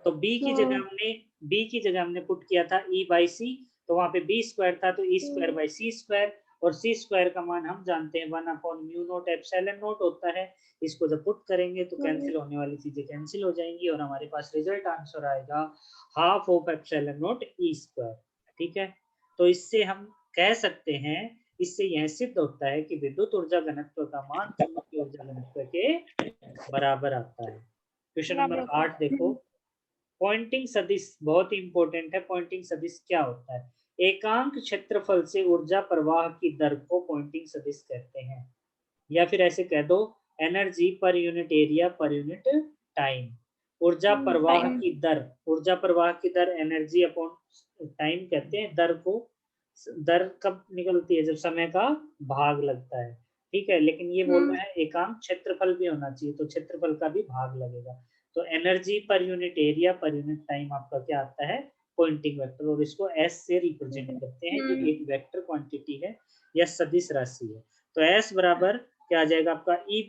[SPEAKER 1] तो बी की जगह हमने पुट किया था ई बाई सी, तो वहां पे बी स्क्वायर था, तो E square by C square, और सी स्क्वायर का मान हम जानते हैं 1 upon mu naught epsilon not होता है। इसको जब पुट करेंगे तो कैंसिल होने वाली चीजें कैंसिल हो जाएंगी, और हमारे पास रिजल्ट आंसर आएगा half of epsilon naught E square. ठीक है, तो इससे हम कह सकते हैं, इससे यह सिद्ध होता है कि विद्युत ऊर्जा घनत्व का मान चुंबकीय ऊर्जा घनत्व के बराबर आता है। क्वेश्चन नंबर 8 देखो, पॉइंटिंग सदिश बहुत ही इंपॉर्टेंट है। पॉइंटिंग सदिश क्या होता है, एकांक क्षेत्रफल से ऊर्जा प्रवाह की दर को पॉइंटिंग सदिश कहते हैं, या फिर ऐसे कह दो energy per unit area per unit time. ऊर्जा प्रवाह की दर, ऊर्जा प्रवाह की दर एनर्जी अपॉन टाइम कहते हैं, दर को, दर कब निकलती है, जब समय का भाग लगता है। ठीक है, लेकिन ये बोल रहा है एकांक क्षेत्रफल भी होना चाहिए, तो क्षेत्रफल का भी भाग लगेगा। तो energy per unit area per unit time आपका क्या आता है, पॉइंटिंग वेक्टर, और इसको एस से रिप्रेजेंट करते हैं, ये एक वेक्टर क्वांटिटी है या सदिश राशि है। तो एस बराबर क्या आ जाएगा आपका, ई